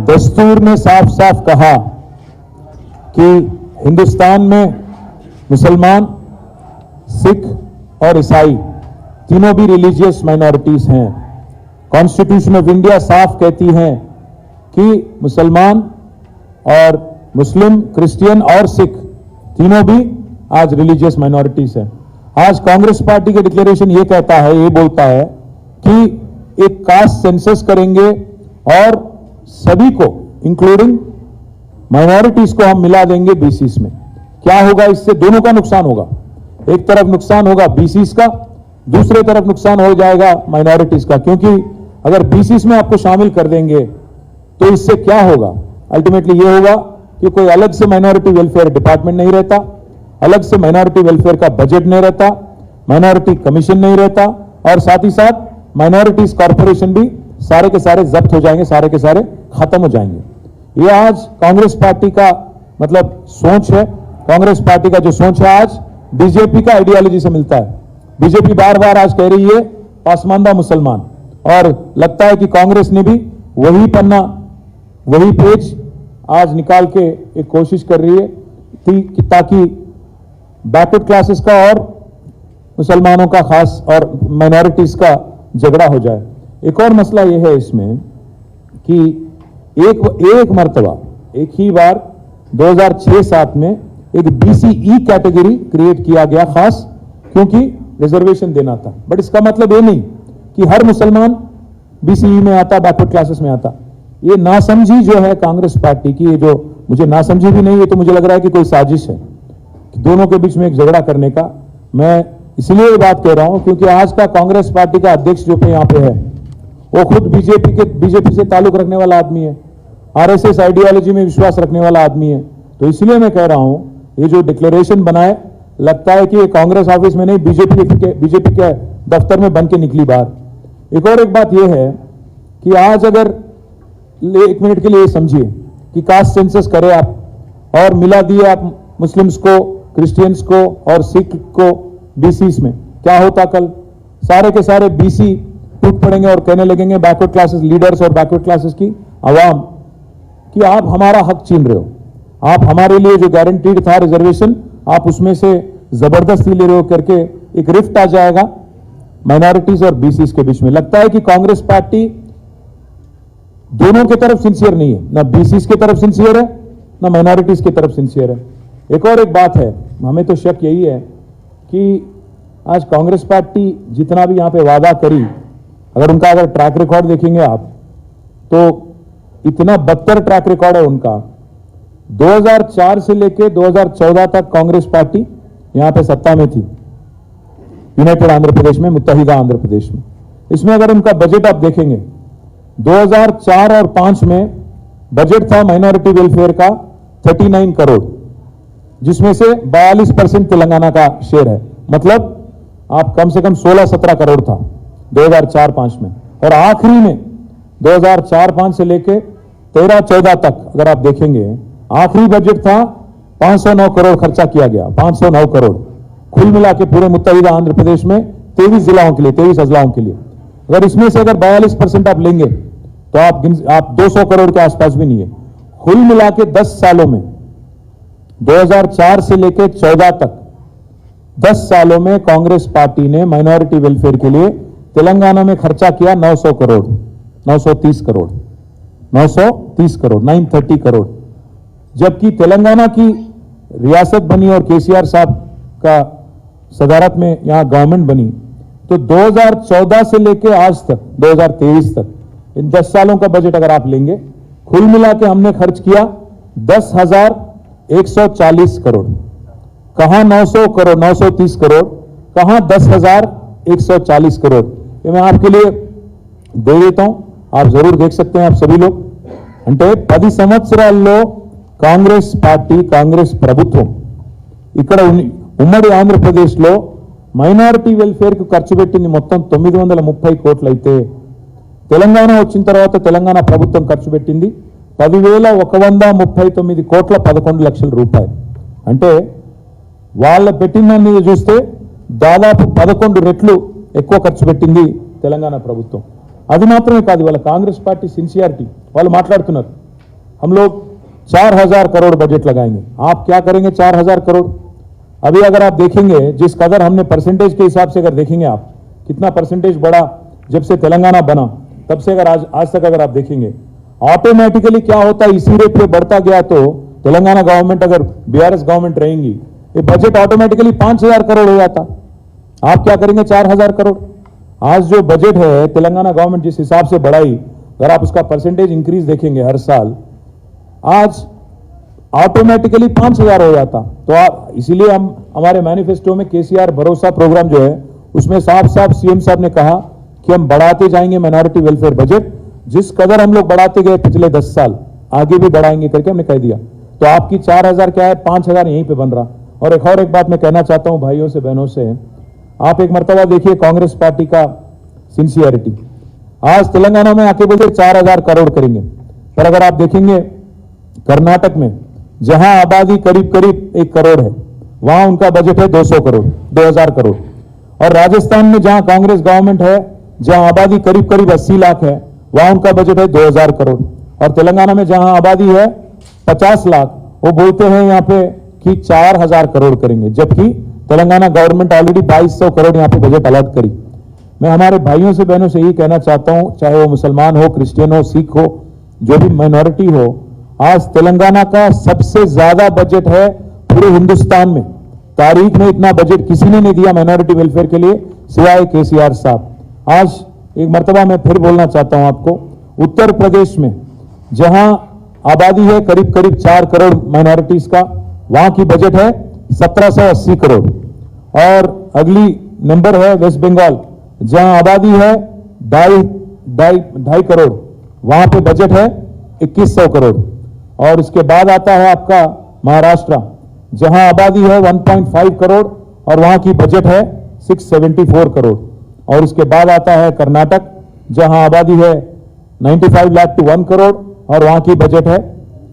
दस्तूर ने साफ साफ कहा कि हिंदुस्तान में मुसलमान, सिख और ईसाई तीनों भी रिलीजियस माइनॉरिटीज हैं। कॉन्स्टिट्यूशन ऑफ इंडिया साफ कहती है कि मुसलमान और मुस्लिम, क्रिश्चियन और सिख तीनों भी आज रिलीजियस माइनॉरिटीज हैं। आज कांग्रेस पार्टी के डिक्लेरेशन ये कहता है, ये बोलता है कि एक कास्ट सेंसस करेंगे और सभी को इंक्लूडिंग माइनॉरिटीज को हम मिला देंगे बीसीस में। क्या होगा इससे? दोनों का नुकसान होगा। एक तरफ नुकसान होगा बीसीस का, दूसरे तरफ नुकसान हो जाएगा माइनॉरिटीज का, क्योंकि अगर बीसीस में आपको शामिल कर देंगे तो इससे क्या होगा? अल्टीमेटली ये होगा कि कोई अलग से माइनॉरिटी वेलफेयर डिपार्टमेंट नहीं रहता, अलग से माइनॉरिटी वेलफेयर का बजट नहीं रहता, माइनॉरिटी कमीशन नहीं रहता, और साथ ही साथ माइनॉरिटीज कॉर्पोरेशन भी सारे के सारे जब्त हो जाएंगे, सारे के सारे खत्म हो जाएंगे। ये आज कांग्रेस पार्टी का मतलब सोच है। कांग्रेस पार्टी का जो सोच है आज बीजेपी का आइडियोलॉजी से मिलता है। बीजेपी बार बार आज कह रही है पासमानदा मुसलमान, और लगता है कि कांग्रेस ने भी वही पन्ना, वही पेज आज निकाल के एक कोशिश कर रही है कि ताकि बैकवर्ड क्लासेस का और मुसलमानों का खास और माइनॉरिटीज का झगड़ा हो जाए। एक और मसला यह है इसमें कि एक मर्तबा, एक ही बार 2006-7 में एक बीसीई कैटेगरी क्रिएट किया गया खास, क्योंकि रिजर्वेशन देना था। बट इसका मतलब ये नहीं कि हर मुसलमान बीसीई में आता, बैकवर्ड क्लासेस में आता। ये नासमझी जो है कांग्रेस पार्टी की, ये जो मुझे नासमझी भी नहीं है, तो मुझे लग रहा है कि कोई साजिश है कि दोनों के बीच में एक झगड़ा करने का। मैं इसलिए ये बात कह रहा हूं क्योंकि आज का कांग्रेस पार्टी का अध्यक्ष जो पे यहां पे है वो खुद बीजेपी से ताल्लुक रखने वाला आदमी है, आरएसएस आइडियोलॉजी में विश्वास रखने वाला आदमी है। तो इसलिए मैं कह रहा हूं ये जो डिक्लेरेशन बनाए, लगता है कि ये कांग्रेस ऑफिस में नहीं, बीजेपी के दफ्तर में बन के निकली बात। एक और एक बात यह है कि आज अगर एक मिनट के लिए समझिए कि कास्ट सेंसस करे आप और मिला दिए आप मुस्लिम्स को, क्रिश्चियंस को और सिख को बीसीस में, क्या होता? कल सारे के सारे बीसी टूट पड़ेंगे और कहने लगेंगे बैकवर्ड क्लासेस लीडर्स और बैकवर्ड क्लासेस की आवाम कि आप हमारा हक छीन रहे हो, आप हमारे लिए जो गारंटीड था रिजर्वेशन आप उसमें से जबरदस्ती ले रहे हो करके एक रिफ्ट आ जाएगा माइनॉरिटीज और बीसीस के बीच में। लगता है कि कांग्रेस पार्टी दोनों की तरफ सिंसियर नहीं है, ना बीसीस की तरफ सिंसियर है, ना माइनॉरिटीज की तरफ सिंसियर है। एक और एक बात है, हमें तो शक यही है कि आज कांग्रेस पार्टी जितना भी यहां पे वादा करी, अगर ट्रैक रिकॉर्ड देखेंगे आप तो इतना बदतर ट्रैक रिकॉर्ड है उनका। 2004 से लेकर 2014 तक कांग्रेस पार्टी यहां पे सत्ता में थी, यूनाइटेड आंध्र प्रदेश में, मुत्तहिदा आंध्र प्रदेश में। इसमें अगर उनका बजट आप देखेंगे 2004 और 5 में बजट था माइनॉरिटी वेलफेयर का 39 करोड़, जिसमें से 42% तेलंगाना का शेयर है। मतलब आप कम से कम 16-17 करोड़ था 2004-5 में। और आखिरी में 2004-5 से लेके 13-14 तक अगर आप देखेंगे, आखिरी बजट था 509 करोड़ खर्चा किया गया, 509 करोड़ कुल मिला के पूरे मुत्तहिदा आंध्र प्रदेश में 23 जिलाओं के लिए, 23 अजलाओं के लिए। अगर इसमें से अगर 42% आप लेंगे तो आप 200 करोड़ के आसपास भी नहीं है। कुल मिला के 10 सालों में 2004 से लेकर 14 तक 10 सालों में कांग्रेस पार्टी ने माइनॉरिटी वेलफेयर के लिए तेलंगाना में खर्चा किया 900 करोड़, 930 करोड़, 930 करोड़, 930 करोड़। जबकि तेलंगाना की रियासत बनी और केसीआर साहब का सदारत में यहां गवर्नमेंट बनी, तो 2014 से लेकर आज तक 2023 तक इन 10 सालों का बजट अगर आप लेंगे, कुल मिला के हमने खर्च किया 10,140 करोड़। कहां 900 करोड़, 930 करोड़, कहां 10,140 करोड़। ये मैं आपके लिए दे देता हूं, आप जरूर देख सकते हैं आप सभी लोग। అంటే 10 సంవత్సరాల్లో కాంగ్రెస్ పార్టీ, కాంగ్రెస్ ప్రభుత్వం ఇక్కడ ఉమ్మడి ఆంధ్రప్రదేశ్లో మైనారిటీ వెల్ఫేర్కు ఖర్చు పెట్టింది మొత్తం 930 కోట్లు అయితే, తెలంగాణ వచ్చిన తర్వాత తెలంగాణ ప్రభుత్వం ఖర్చు పెట్టింది 10,139 కోట్ల 11 లక్షల రూపాయలు. అంటే వాళ్ళ పెట్టిందని చూస్తే దాదాపు 11 రెట్లు ఎక్కువ ఖర్చు పెట్టింది తెలంగాణ ప్రభుత్వం. అది మాత్రమే కాదు, వాళ్ళ కాంగ్రెస్ పార్టీ సిన్సియారిటీ వాళ్ళు మాట్లాడుతున్నారు. हम लोग 4,000 करोड़ बजट लगाएंगे। आप क्या करेंगे 4,000 करोड़? अभी अगर आप देखेंगे जिस कदर हमने परसेंटेज के हिसाब से अगर देखेंगे आप कितना परसेंटेज बढ़ा जब से तेलंगाना बना तब से अगर आज तक अगर आप देखेंगे ऑटोमेटिकली क्या होता है, इसी रेट पे बढ़ता गया तो तेलंगाना गवर्नमेंट अगर बीआरएस गवर्नमेंट रहेंगी ये बजट ऑटोमेटिकली 5,000 करोड़ हो जाता। आप क्या करेंगे 4,000 करोड़? आज जो बजट है तेलंगाना गवर्नमेंट जिस हिसाब से बढ़ाई अगर आप उसका परसेंटेज इंक्रीज देखेंगे हर साल आज ऑटोमेटिकली 5,000 हो जाता। तो आप इसीलिए हम हमारे मैनिफेस्टो में केसीआर भरोसा प्रोग्राम जो है उसमें साफ साफ सीएम साहब ने कहा कि हम बढ़ाते जाएंगे माइनॉरिटी वेलफेयर बजट, जिस कदर हम लोग बढ़ाते गए पिछले 10 साल आगे भी बढ़ाएंगे करके हमने कह दिया। तो आपकी 4,000 क्या है 5,000 यहीं पे बन रहा। और एक बात मैं कहना चाहता हूं भाइयों से बहनों से, आप एक मर्तबा देखिए कांग्रेस पार्टी का सिंसियरिटी। आज तेलंगाना में आके बोलते 4,000 करोड़ करेंगे, पर अगर आप देखेंगे कर्नाटक में जहां आबादी करीब करीब 1 करोड़ है वहां उनका बजट है 200 करोड़ 2,000 करोड़। और राजस्थान में जहां कांग्रेस गवर्नमेंट है जहां आबादी करीब करीब 80 लाख है वहां उनका बजट है 2,000 करोड़। और तेलंगाना में जहां आबादी है 50 लाख वो बोलते हैं यहां पे कि 4,000 करोड़ करेंगे, जबकि तेलंगाना गवर्नमेंट ऑलरेडी 2,200 करोड़ यहां पे बजट अलॉट करी। मैं हमारे भाइयों से बहनों से यही कहना चाहता हूं, चाहे वो मुसलमान हो, क्रिश्चियन हो, सिख हो, जो भी माइनॉरिटी हो, आज तेलंगाना का सबसे ज्यादा बजट है पूरे हिंदुस्तान में। तारीख में इतना बजट किसी ने नहीं दिया माइनॉरिटी वेलफेयर के लिए सिवाय केसीआर साहब। आज एक मर्तबा मैं फिर बोलना चाहता हूं आपको, उत्तर प्रदेश में जहां आबादी है करीब करीब 4 करोड़ माइनॉरिटीज का, वहां की बजट है 1,780 करोड़। और अगली नंबर है वेस्ट बंगाल जहां आबादी है 2.5 करोड़, वहां पे बजट है 2,100 करोड़। और उसके बाद आता है आपका महाराष्ट्र जहां आबादी है 1.5 करोड़ और वहां की बजट है 674 करोड़। और उसके बाद आता है कर्नाटक जहां आबादी है 95 लाख टू 1 करोड़ और वहां की बजट है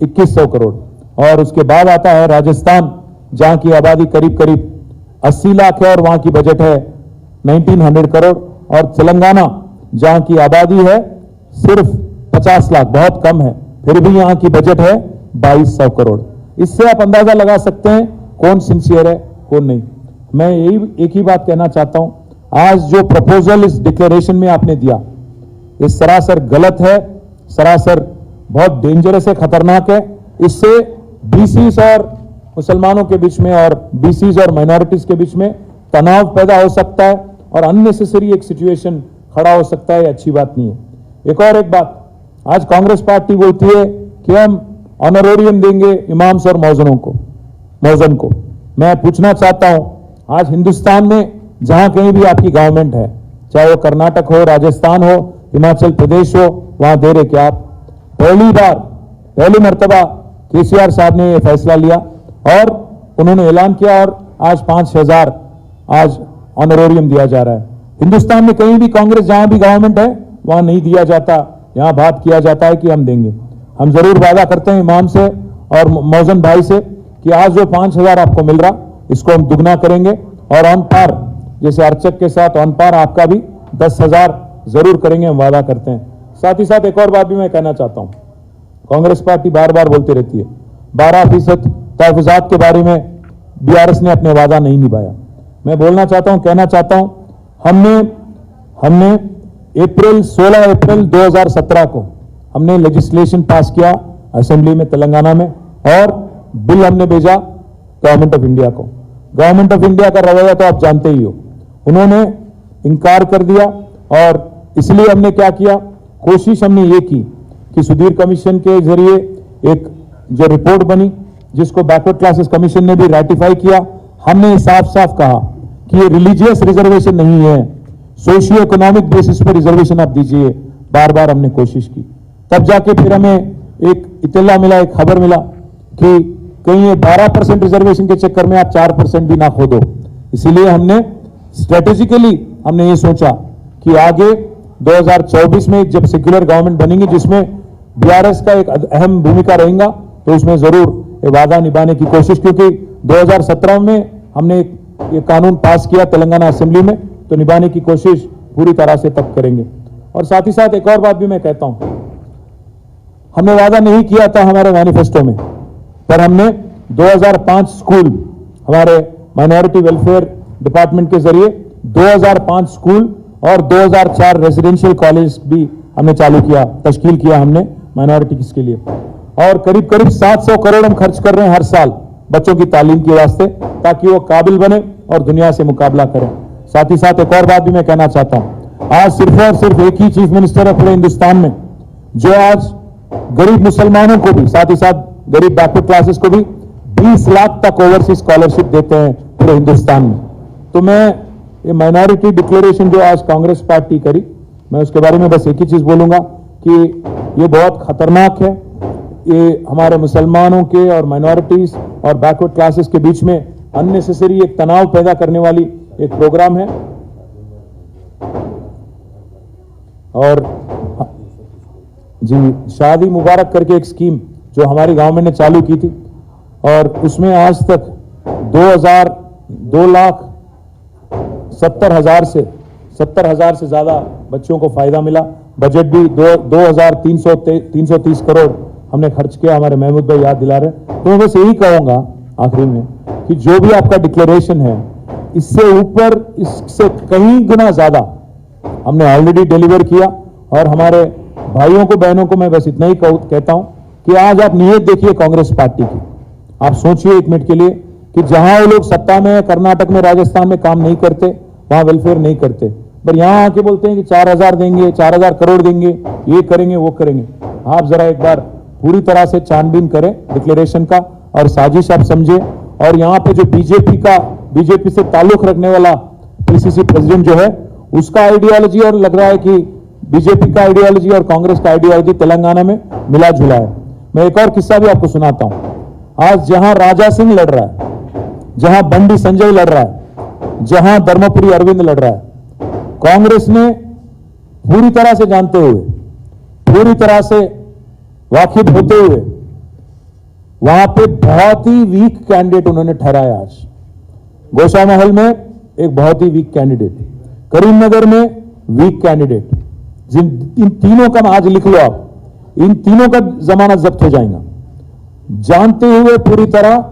2,100 करोड़। और उसके बाद आता है राजस्थान जहां की आबादी करीब करीब 80 लाख है और वहां की बजट है 1,900 करोड़। और तेलंगाना जहां की आबादी है सिर्फ 50 लाख, बहुत कम है, फिर भी यहां की बजट है 2,200 करोड़। इससे आप अंदाजा लगा सकते हैं कौन सिंसियर है कौन नहीं। मैं यही एक ही बात कहना चाहता हूं, आज जो प्रपोजल इस डिक्लेरेशन में आपने दिया ये सरासर गलत है, सरासर बहुत डेंजरस है, खतरनाक है। इससे बीसीज और मुसलमानों के बीच में और बीसीज और माइनॉरिटीज के बीच में तनाव पैदा हो सकता है और अननेसेसरी एक सिचुएशन खड़ा हो सकता है, अच्छी बात नहीं है। एक बात, आज कांग्रेस पार्टी बोलती है कि हम ऑनरोरियम देंगे इमाम्स और मौजन को। मैं पूछना चाहता हूं, आज हिंदुस्तान में जहां कहीं भी आपकी गवर्नमेंट है, चाहे वो कर्नाटक हो, राजस्थान हो, हिमाचल प्रदेश हो, वहां दे रहे क्या आप? पहली मर्तबा केसीआर साहब ने यह फैसला लिया और उन्होंने ऐलान किया और आज 5,000 आज ऑनरोरियम दिया जा रहा है। हिंदुस्तान में कहीं भी कांग्रेस जहां भी गवर्नमेंट है वहां नहीं दिया जाता, यहां बात किया जाता है कि हम देंगे। हम जरूर वादा करते हैं इमाम से और मौजन भाई से कि आज जो 5,000 आपको मिल रहा इसको हम दुगना करेंगे और ऑन पार, जैसे अर्चक के साथ ऑन पार आपका भी 10,000 जरूर करेंगे, हम वादा करते हैं। साथ ही साथ एक और बात भी मैं कहना चाहता हूं, कांग्रेस पार्टी बार बार बोलती रहती है 12% तहफुजात के बारे में बीआरएस ने अपने वादा नहीं निभाया। मैं बोलना चाहता हूं, कहना चाहता हूं, हमने 16 अप्रैल 2017 को हमने लेजिस्लेशन पास किया असेंबली में तेलंगाना में और बिल हमने भेजा गवर्नमेंट ऑफ इंडिया को। गवर्नमेंट ऑफ इंडिया का रवैया तो आप जानते ही हो, उन्होंने इनकार कर दिया और इसलिए हमने क्या किया, कोशिश हमने ये की कि सुधीर कमीशन के जरिए एक जो रिपोर्ट बनी जिसको बैकवर्ड क्लासेस कमीशन ने भी रेटिफाई किया, हमने साफ साफ कहा कि ये रिलीजियस रिजर्वेशन नहीं है, सोशियो इकोनॉमिक बेसिस पर रिजर्वेशन आप दीजिए। बार बार हमने कोशिश की, तब जाके फिर हमें एक इत्तला मिला, एक खबर मिला कि कहीं ये 12% रिजर्वेशन के चक्कर में आप 4% भी ना खो दो। इसीलिए हमने स्ट्रेटेजिकली हमने ये सोचा कि आगे 2024 में जब सेक्युलर गवर्नमेंट बनेगी जिसमें बीआरएस का एक अहम भूमिका रहेगा, तो उसमें जरूर ये वादा निभाने की कोशिश, क्योंकि 2017 में हमने ये कानून पास किया तेलंगाना असेंबली में, तो निभाने की कोशिश पूरी तरह से तब करेंगे। और साथ ही साथ एक और बात भी मैं कहता हूं, हमने वादा नहीं किया था हमारे मैनिफेस्टो में, पर हमने 2005 स्कूल हमारे माइनॉरिटी वेलफेयर डिपार्टमेंट के जरिए 2005 स्कूल और 2004 रेजिडेंशियल कॉलेज भी हमने चालू किया, तश्कील किया हमने माइनॉरिटीज के लिए। और करीब करीब 700 करोड़ हम खर्च कर रहे हैं हर साल बच्चों की तालीम के वास्ते, ताकि वो काबिल बने और दुनिया से मुकाबला करें। साथ ही साथ एक और बात भी मैं कहना चाहता हूं, आज सिर्फ और सिर्फ एक ही चीफ मिनिस्टर है पूरे हिंदुस्तान में जो आज गरीब मुसलमानों को भी, साथ ही साथ गरीब बैकवर्ड क्लासेस को भी 20 लाख तक ओवरसीज स्कॉलरशिप देते हैं पूरे हिंदुस्तान में। तो मैं ये माइनॉरिटी डिक्लेरेशन जो आज कांग्रेस पार्टी करी, मैं उसके बारे में बस एक ही चीज बोलूंगा कि ये बहुत खतरनाक है। ये हमारे मुसलमानों के और माइनॉरिटीज और बैकवर्ड क्लासेस के बीच में अननेसेसरी एक तनाव पैदा करने वाली एक प्रोग्राम है। और जी, शादी मुबारक करके एक स्कीम जो हमारी गवर्नमेंट ने चालू की थी, और उसमें आज तक 2,70,000 से ज्यादा बच्चों को फायदा मिला। बजट भी 2,330 करोड़ हमने खर्च किया, हमारे महमूद भाई याद दिला रहे। तो मैं बस यही कहूंगा आखिरी में कि जो भी आपका डिक्लेरेशन है, इससे ऊपर, इससे कहीं गुना ज्यादा हमने ऑलरेडी डिलीवर किया। और हमारे भाइयों को, बहनों को मैं बस इतना ही कहता हूं कि आज आप नीयत देखिए कांग्रेस पार्टी की। आप सोचिए एक मिनट के लिए कि जहां वो लोग सत्ता में, कर्नाटक में, राजस्थान में काम नहीं करते, वहां वेलफेयर नहीं करते, पर यहां आके बोलते हैं कि 4,000 देंगे, 4,000 करोड़ देंगे, ये करेंगे, वो करेंगे। आप जरा एक बार पूरी तरह से छानबीन करें डिक्लेरेशन का और साजिश आप समझे। और यहां पे जो बीजेपी से ताल्लुक रखने वाला पीसीसी प्रेसिडेंट जो है, उसका आइडियोलॉजी और लग रहा है कि बीजेपी का आइडियोलॉजी और कांग्रेस का आइडियोलॉजी तेलंगाना में मिला जुला है। मैं एक और किस्सा भी आपको सुनाता हूं। आज जहां राजा सिंह लड़ रहा है, जहां बंडी संजय लड़ रहा है, जहां धर्मपुरी अरविंद लड़ रहा है, कांग्रेस ने पूरी तरह से जानते हुए, पूरी तरह से वाकिफ होते हुए, वहां पे बहुत ही वीक कैंडिडेट उन्होंने ठहराया। आज गोशामहल में एक बहुत ही वीक कैंडिडेट, करीमनगर में वीक कैंडिडेट, इन तीनों का आज लिख लो आप, इन तीनों का जमानत जब्त हो जाएगा। जानते हुए पूरी तरह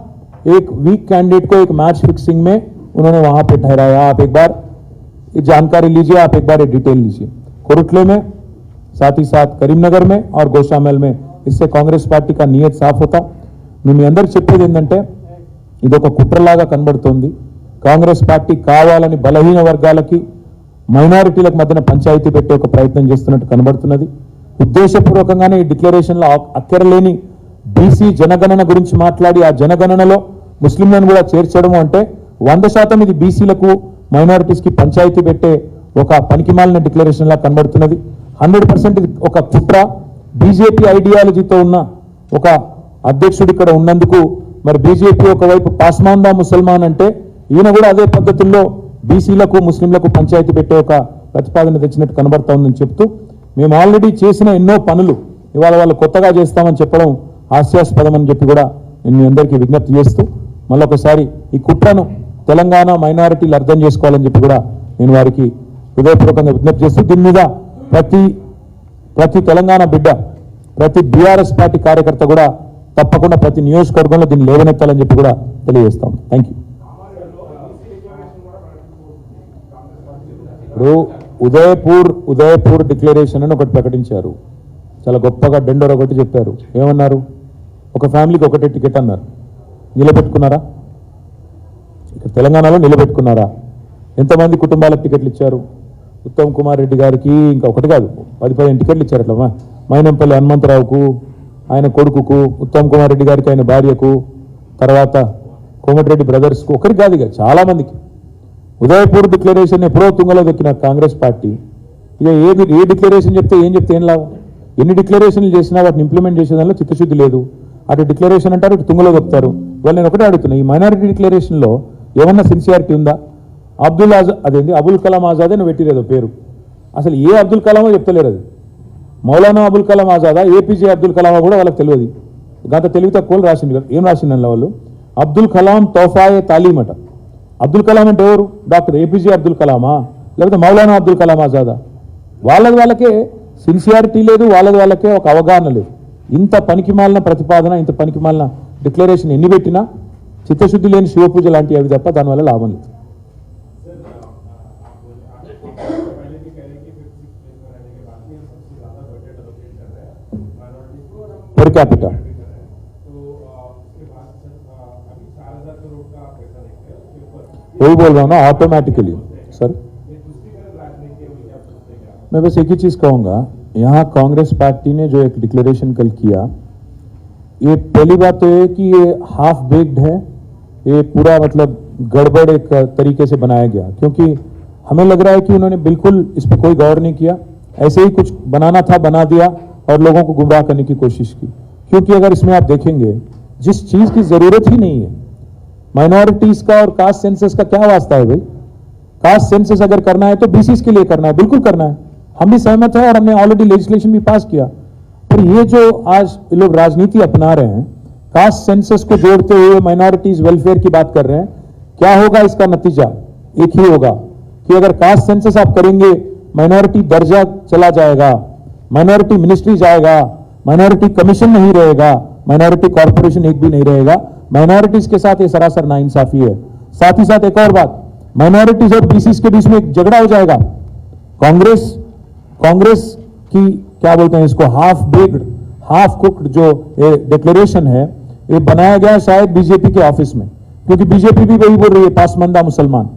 एक वीक कैंडिडेट को एक मैच फिक्सिंग में उन्होंने वहां पे ठहराया। आप एक बार ये जानकारी लीजिए, आप एक बार ये डिटेल लीजिए। कोरुटले में, साथ ही साथ करीमनगर में और गोशामहल में। इससे कांग्रेस पार्टी का नियत साफ होता। మీ అందరికి చెప్పేది ఏంటంటే, ఇదొక కుట్రలాగా కనబడుతోంది। కాంగ్రెస్ పార్టీ కావాలని బలహీన వర్గాలకి, మైనారిటీలకు మధ్యన పంచాయతీ పెట్టే ఒక ప్రయత్నం చేస్తున్నట్టు కనబడుతున్నది। ఉద్దేశపూర్వకంగానే ఈ డిక్లరేషన్లో అక్కరలేని బీసీ జనగణన గురించి మాట్లాడి, ఆ జనగణనలో ముస్లింలను కూడా చేర్చడం అంటే 100% ఇది బీసీలకు, మైనారిటీస్కి పంచాయతీ పెట్టే ఒక పనికిమాలిన డిక్లరేషన్ లా కనబడుతున్నది। 100% ఇది ఒక కుట్ర, బీజేపీ ఐడియాలజీతో ఉన్న ఒక అధ్యక్షుడు ఇక్కడ ఉన్నందుకు మరి బీజేపీ ఒకవైపు పాస్మాందా ముసల్మాన్ అంటే, ఈయన కూడా అదే పద్ధతుల్లో బీసీలకు, ముస్లింలకు పంచాయతీ పెట్టే ఒక ప్రతిపాదన తెచ్చినట్టు కనబడతా ఉందని చెప్తూ, మేము ఆల్రెడీ చేసిన ఎన్నో పనులు ఇవాళ వాళ్ళు కొత్తగా చేస్తామని చెప్పడం హాస్యాస్పదం అని చెప్పి కూడా నేను మీ అందరికీ విజ్ఞప్తి చేస్తూ, మళ్ళొకసారి ఈ కుట్రను తెలంగాణ మైనారిటీలు అర్థం చేసుకోవాలని చెప్పి కూడా నేను వారికి హృదయపూర్వకంగా విజ్ఞప్తి చేస్తూ, దీని మీద ప్రతి తెలంగాణ బిడ్డ, ప్రతి బీఆర్ఎస్ పార్టీ కార్యకర్త కూడా తప్పకుండా ప్రతి నియోజకవర్గంలో దీన్ని లేవనెత్తాలని చెప్పి కూడా తెలియజేస్తాం। Thank you. ఇప్పుడు ఉదయపూర్ డిక్లరేషన్ అని ఒకటి ప్రకటించారు, చాలా గొప్పగా డెండోర్ ఒకటి చెప్పారు। ఏమన్నారు? ఒక ఫ్యామిలీకి ఒకటే టికెట్ అన్నారు। నిలబెట్టుకున్నారా? ఇక్కడ తెలంగాణలో నిలబెట్టుకున్నారా? ఎంతమంది కుటుంబాలకు టికెట్లు ఇచ్చారు? ఉత్తమ్ కుమార్ రెడ్డి గారికి ఇంకా ఒకటి కాదు 10-15 టికెట్లు ఇచ్చారు। అట్లా మైనంపల్లి హనుమంతరావుకు, ఆయన కొడుకుకు, ఉత్తమ్ కుమార్ రెడ్డి గారికి ఆయన భార్యకు, తర్వాత కోమటిరెడ్డి బ్రదర్స్కు, ఒకరికి కాదు ఇక చాలా మందికి। ఉదయపూర్ డిక్లరేషన్ ఎప్పుడో తుంగలో దొక్కిన కాంగ్రెస్ పార్టీ ఇక ఏ డిక్లరేషన్ చెప్తే ఏం లాభం? ఎన్ని డిక్లరేషన్లు చేసినా వాటిని ఇంప్లిమెంట్ చేసేదానిలో చిత్తశుద్ధి లేదు। అటు డిక్లరేషన్ అంటారు, ఇటు తుంగలో దొక్కుతారు। ఇవాళ నేను ఒకటే అడుగుతున్నా, ఈ మైనారిటీ డిక్లరేషన్లో ఏమన్నా సిన్సియారిటీ ఉందా? అబుల్ కలాం ఆజాద్ అని పెట్టిరేదో పేరు, అసలు ఏ అబ్దుల్ కలామో చెప్తలేరు। అది మౌలానా అబుల్ కలాం ఆజాదా, ఏపీజే అబ్దుల్ కలామా కూడా వాళ్ళకి తెలియదు। గత తెలివి తక్కువలు రాసింది కదా, ఏం రాసిందని వాళ్ళు అబ్దుల్ కలాం తోఫాయే తాలీం అట। అబ్దుల్ కలాం అంటే ఎవరు? డాక్టర్ ఏపీజే అబ్దుల్ కలామా, లేకపోతే మౌలానా అబ్దుల్ కలాం ఆజాదా? వాళ్ళకే సిన్సియారిటీ లేదు, వాళ్ళకే ఒక అవగాహన లేదు। ఇంత పనికిమాలిన ప్రతిపాదన, ఇంత పనికిమాలిన డిక్లరేషన్ ఎన్ని పెట్టినా చిత్తశుద్ధి లేని శివపూజ లాంటివి అవి తప్ప దానివల్ల లాభం లేదు. पर कैपिटा वही बोल रहा हूँ ना, ऑटोमेटिकली. सर मैं बस एक ही चीज कहूंगा, यहाँ कांग्रेस पार्टी ने जो एक डिक्लेरेशन कल किया, ये पहली बात तो ये कि ये हाफ बेक्ड है, ये पूरा मतलब गड़बड़ एक तरीके से बनाया गया, क्योंकि हमें लग रहा है कि उन्होंने बिल्कुल इस पर कोई गौर नहीं किया, ऐसे ही कुछ बनाना था बना दिया और लोगों को गुमराह करने की कोशिश की. क्योंकि अगर इसमें आप देखेंगे जिस चीज की जरूरत ही नहीं है, माइनॉरिटीज का और कास्ट सेंसस का क्या वास्ता है भाई? कास्ट सेंसस अगर करना है तो बीसीस के लिए करना है, बिल्कुल करना है, हम भी सहमत हैं और हमने ऑलरेडी लेजिस्लेशन भी पास किया. पर ये जो आज लोग राजनीति अपना रहे हैं, कास्ट सेंसस को जोड़ते हुए माइनॉरिटीज वेलफेयर की बात कर रहे हैं, क्या होगा इसका नतीजा? एक ही होगा कि अगर कास्ट सेंसस आप करेंगे, माइनॉरिटी दर्जा चला जाएगा, माइनॉरिटी मिनिस्ट्री जाएगा, माइनॉरिटी कमीशन नहीं रहेगा, माइनॉरिटी कॉर्पोरेशन एक भी नहीं रहेगा. माइनॉरिटीज के साथ ये सरासर नाइंसाफी है. साथ ही साथ एक और बात, माइनॉरिटीज और बीसीस के बीच में एक झगड़ा हो जाएगा. कांग्रेस की क्या बोलते हैं इसको, हाफ बेक्ड हाफ कुक्ड जो डिक्लेरेशन है, ये बनाया गया शायद बीजेपी के ऑफिस में, क्योंकि बीजेपी भी वही बोल रही है पासमानदा मुसलमान.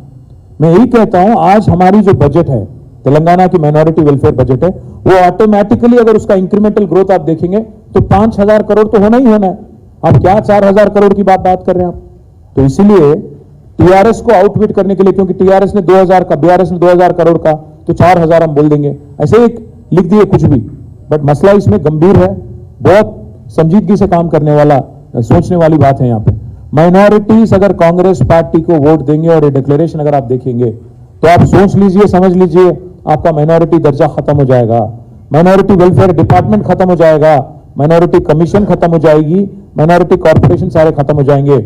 मैं यही कहता हूं, आज हमारी जो बजट है, तेलंगाना की माइनॉरिटी वेलफेयर बजट है, वो ऑटोमेटिकली अगर उसका इंक्रीमेंटल ग्रोथ आप देखेंगे तो 5,000 करोड़ तो होना ही होना है. आप क्या 4,000 करोड़ की बात कर रहे हैं आप? तो इसीलिए टीआरएस को आउटविट करने के लिए, क्योंकि टीआरएस ने 2,000 का, बीआरएस ने 2,000 करोड़ का, तो 4,000 हम बोल देंगे, ऐसे एक लिख दिए कुछ भी. बट मसला इसमें गंभीर है, बहुत संजीदगी से काम करने वाला, सोचने वाली बात है. यहाँ पे माइनॉरिटीज अगर कांग्रेस पार्टी को वोट देंगे और ये डिक्लेरेशन अगर आप देखेंगे तो आप सोच लीजिए, समझ लीजिए, आपका माइनॉरिटी दर्जा खत्म हो जाएगा, माइनॉरिटी वेलफेयर डिपार्टमेंट खत्म हो जाएगा, माइनॉरिटी कमीशन खत्म हो जाएगी, माइनॉरिटी कॉर्पोरेशन सारे खत्म हो जाएंगे.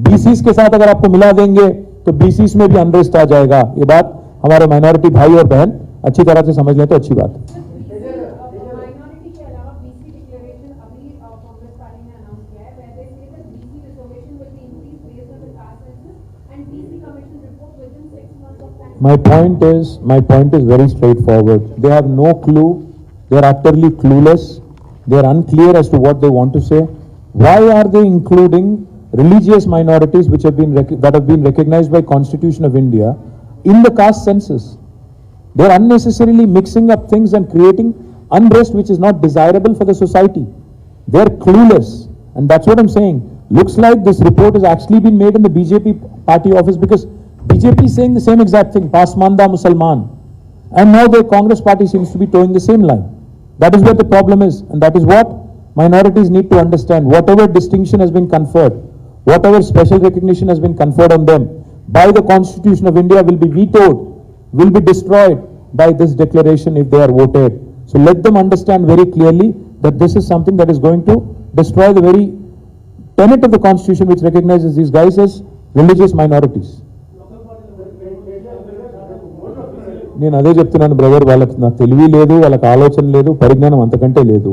बीसीस के साथ अगर आपको मिला देंगे तो बीसीस में भी अनरेस्ट आ जाएगा. ये बात हमारे माइनॉरिटी भाई और बहन अच्छी तरह से समझ लें तो अच्छी बात है. माइनॉरिटी के अलावा बीसी डिक्लेरेशन अभी कांग्रेस पार्टी ने अनाउंस किया है, where they say that BC reservation will be increased based on the caste census and BC commission report within 6 months of time. My point is very straightforward. They have no clue. They are utterly clueless. They are unclear as to what they want to say. Why are they including religious minorities which have been that have been recognized by Constitution of India in the caste census? They are unnecessarily mixing up things and creating unrest which is not desirable for the society. They are clueless, and that's what I'm saying. Looks like this report has actually been made in the BJP party office, because BJP is saying the same exact thing, Pasmanda Musalman, and now the Congress party seems to be towing the same line. That is where the problem is, and that is what minorities need to understand. Whatever distinction has been conferred, whatever special recognition has been conferred on them by the Constitution of India will be vetoed, will be destroyed by this declaration if they are voted. So let them understand very clearly that this is something that is going to destroy the very tenet of the Constitution which recognizes these guys as religious minorities. నేను అదే చెప్తున్నాను brother, వాళ్ళకి నా తెలివి లేదు, వాళ్ళకి ఆలోచన లేదు, పరిజ్ఞానం అంతకంటే లేదు.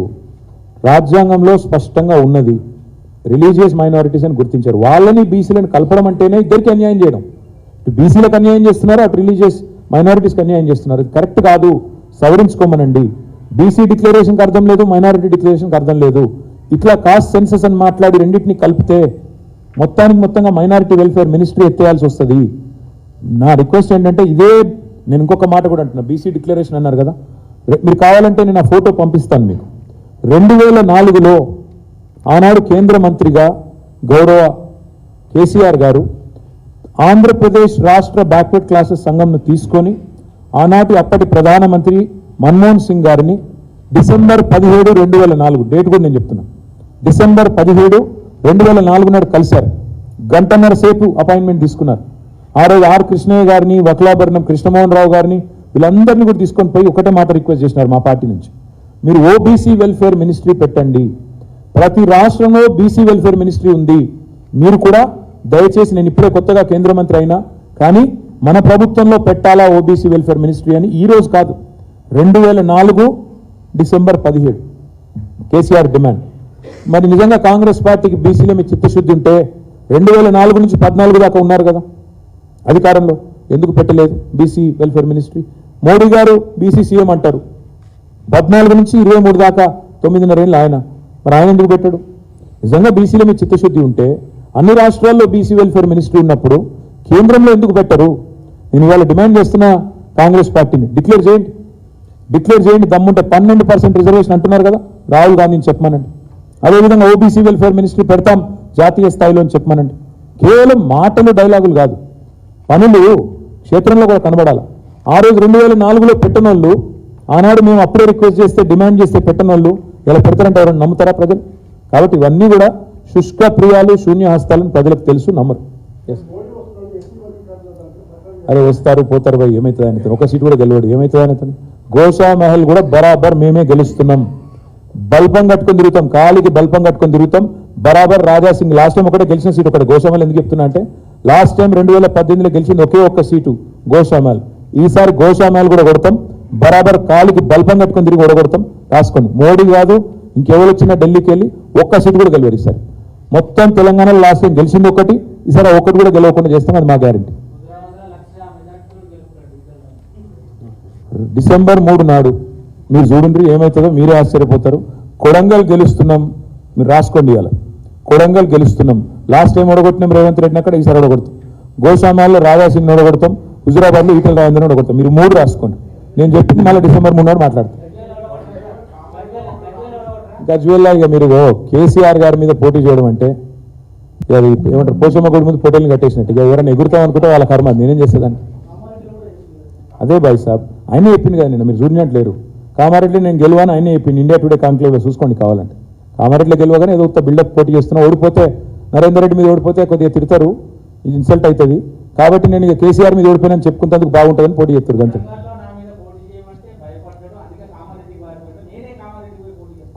రాజ్యాంగంలో స్పష్టంగా ఉన్నది, రిలీజియస్ మైనారిటీస్ అని గుర్తించారు. వాళ్ళని బీసీలను కలపడం అంటేనే ఇద్దరికి అన్యాయం చేయడం. ఇటు బీసీలకు అన్యాయం చేస్తున్నారు, అటు రిలీజియస్ మైనారిటీస్కి అన్యాయం చేస్తున్నారు. ఇది కరెక్ట్ కాదు, సవరించుకోమనండి. బీసీ డిక్లరేషన్కి అర్థం లేదు, మైనారిటీ డిక్లరేషన్కి అర్థం లేదు. ఇట్లా కాస్ట్ సెన్సస్ అని మాట్లాడి రెండింటిని కలిపితే మొత్తంగా మైనారిటీ వెల్ఫేర్ మినిస్ట్రీ ఎత్తేయాల్సి వస్తుంది. నా రిక్వెస్ట్ ఏంటంటే, ఇదే నేను ఇంకొక మాట కూడా అంటున్నా, బీసీ డిక్లరేషన్ అన్నారు కదా, మీరు కావాలంటే నేను ఆ ఫోటో పంపిస్తాను మీకు. 2004లో ఆనాడు కేంద్ర మంత్రిగా గౌరవ కేసీఆర్ గారు ఆంధ్రప్రదేశ్ రాష్ట్ర బ్యాక్వర్డ్ క్లాసెస్ సంఘంను తీసుకొని ఆనాటి అప్పటి ప్రధానమంత్రి మన్మోహన్ సింగ్ గారిని డిసెంబర్ 17, 2004, డేట్ కూడా నేను చెప్తున్నా, డిసెంబర్ 17, 2004 నాడు కలిశారు. గంటన్నర సేపు అపాయింట్మెంట్ తీసుకున్నారు. ఆ రోజు ఆర్ కృష్ణయ్య గారిని, వక్లాభరణం కృష్ణమోహన్ రావు గారిని, వీళ్ళందరినీ కూడా తీసుకొని పోయి ఒకటే మాట రిక్వెస్ట్ చేసినారు మా పార్టీ నుంచి, మీరు ఓబీసీ వెల్ఫేర్ మినిస్ట్రీ పెట్టండి, ప్రతి రాష్ట్రంలో బీసీ వెల్ఫేర్ మినిస్ట్రీ ఉంది, మీరు కూడా దయచేసి, నేను ఇప్పుడే కొత్తగా కేంద్ర మంత్రి అయినా కానీ మన ప్రభుత్వంలో పెట్టాలా ఓబీసీ వెల్ఫేర్ మినిస్ట్రీ అని. ఈ రోజు కాదు, 2004 డిసెంబర్ 17 కేసీఆర్ డిమాండ్. మరి నిజంగా కాంగ్రెస్ పార్టీకి బీసీలో మీ చిత్తశుద్ధి ఉంటే 2004 నుంచి 14 దాకా ఉన్నారు కదా అధికారంలో, ఎందుకు పెట్టలేదు బీసీ వెల్ఫేర్ మినిస్ట్రీ? మోడీ గారు బీసీ సీఎం అంటారు, 14 నుంచి 23 దాకా 9.5 ఏళ్ళు ఆయన, మరి ఆయన ఎందుకు పెట్టాడు? నిజంగా బీసీలో మీ చిత్తశుద్ధి ఉంటే అన్ని రాష్ట్రాల్లో బీసీ వెల్ఫేర్ మినిస్ట్రీ ఉన్నప్పుడు కేంద్రంలో ఎందుకు పెట్టరు? నేను ఇవాళ డిమాండ్ చేస్తున్నా కాంగ్రెస్ పార్టీని, డిక్లేర్ చేయండి, దమ్ముంటే 12% రిజర్వేషన్ అంటున్నారు కదా, రాహుల్ గాంధీని చెప్పమనండి. అదేవిధంగా ఓబీసీ వెల్ఫేర్ మినిస్ట్రీ పెడతాం జాతీయ స్థాయిలో అని చెప్పమనండి. కేవలం మాటలు డైలాగులు కాదు, పనులు క్షేత్రంలో కూడా కనబడాలి. ఆ రోజు 2004లో పెట్టనోళ్ళు, ఆనాడు మేము అప్పుడే రిక్వెస్ట్ చేస్తే డిమాండ్ చేస్తే పెట్టనోళ్ళు ఇలా పెడతారంటే ఎవరైనా నమ్ముతారా ప్రజలు? కాబట్టి ఇవన్నీ కూడా శుష్క ప్రియాలు, శూన్య హస్తాలను ప్రజలకు తెలుసు, నమ్మరు. అరే వస్తారు పోతారు భయ్, ఏమవుతుంది ఆయన, ఒక సీటు కూడా గెలవడు, ఏమవుతుంది ఆయన? గోషా మహల్ కూడా బరాబర్ మేమే గెలుస్తున్నాం, బల్పం కట్టుకొని తిరుగుతాం, కాలికి బల్పం కట్టుకొని తిరుగుతాం బరాబర్. రాజాసింగ్ లాస్ట్ టైం ఒకటే గెలిచిన సీటు ఒకటి గోషామహల్. ఎందుకు చెప్తున్నా అంటే లాస్ట్ టైం 2018లో గెలిచింది ఒకే ఒక్క సీటు గోషామహల్. ఈసారి గోషామహల్ కూడా కొడతాం బరాబర్, కాలికి బల్పం కట్టుకొని తిరిగి ఓడగొడతాం. రాసుకోండి, మోడీ కాదు ఇంకెవరు వచ్చినా ఢిల్లీకి వెళ్ళి ఒక్క సీటు కూడా గెలవరు ఈసారి. మొత్తం తెలంగాణలో లాస్ట్ టైం గెలిచింది ఒకటి, ఈసారి ఒకటి కూడా గెలవకుండా చేస్తాం, అది మా గ్యారెంటీ. డిసెంబర్ 3 నాడు మీరు చూడండి ఏమవుతుందో మీరే ఆశ్చర్యపోతారు. కొడంగల్ గెలుస్తున్నాం, మీరు రాసుకోండి, ఇవాళ కొడంగల్ గెలుస్తున్నాం. లాస్ట్ టైం ఓడగొట్టినాం రేవంత్ రెడ్డిని, అక్కడ ఈసారి ఓడగొడతాం. గోషామాల్లో రాజాసింగ్ ఓడగొడతాం, హుజురాబాద్లో ఈటల రాజేంద్రని ఓడగొడతాం. మీరు 3 రాసుకోండి, నేను చెప్పింది మళ్ళీ డిసెంబర్ 3 నాడు మాట్లాడతాం. గజ్వేల్లా ఇక మీరు కేసీఆర్ గారి మీద పోటీ చేయడం అంటే అది ఏమంటారు, పోచమ్మ గుడి మీద పోటీలు కట్టేసినట్టు. ఇక ఎవరైనా ఎగురుతాం అనుకుంటే వాళ్ళ కర్మ, నేనేం చేసేదాన్ని? అదే బాయ్ సాబ్ ఆయనే చెప్పింది కదా నిన్న, మీరు చూడట్లేరు. కామారెడ్డి నేను గెలవాను ఆయనే చెప్పింది, ఇండియా టుడే కాంక్లేవ్లో చూసుకోండి కావాలంటే. కామారెడ్డిలో గెలవగానే ఏదో ఒక బిల్డప్ పోటీ చేస్తున్నా, ఓడిపోతే నరేందర్ రెడ్డి మీద ఓడిపోతే కొద్దిగా తిడతారు, ఇది ఇన్సల్ట్ అవుతుంది. కాబట్టి నేను ఇక కేసీఆర్ మీద ఓడిపోయినా చెప్పుకుంటేందుకు బాగుంటుందని పోటీ చేస్తారు అంతే.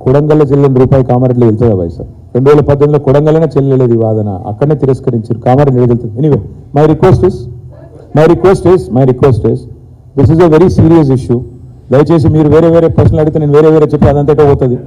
కొడంగల్లో చెల్లిన రూపాయి కామారెడ్డిలో వెళ్తుందా బాయ్ సార్? 2018లో కొడంగల్లోనే చెల్లలేదు ఈ వాదన, అక్కడనే తిరస్కరించారు. కామారెడ్డి వెళ్తుంది. Anyway my request is this is a very serious issue. దయచేసి మీరు వేరే ప్రశ్నలు అడిగితే నేను వేరే చెప్పి అదంతటా పోతుంది.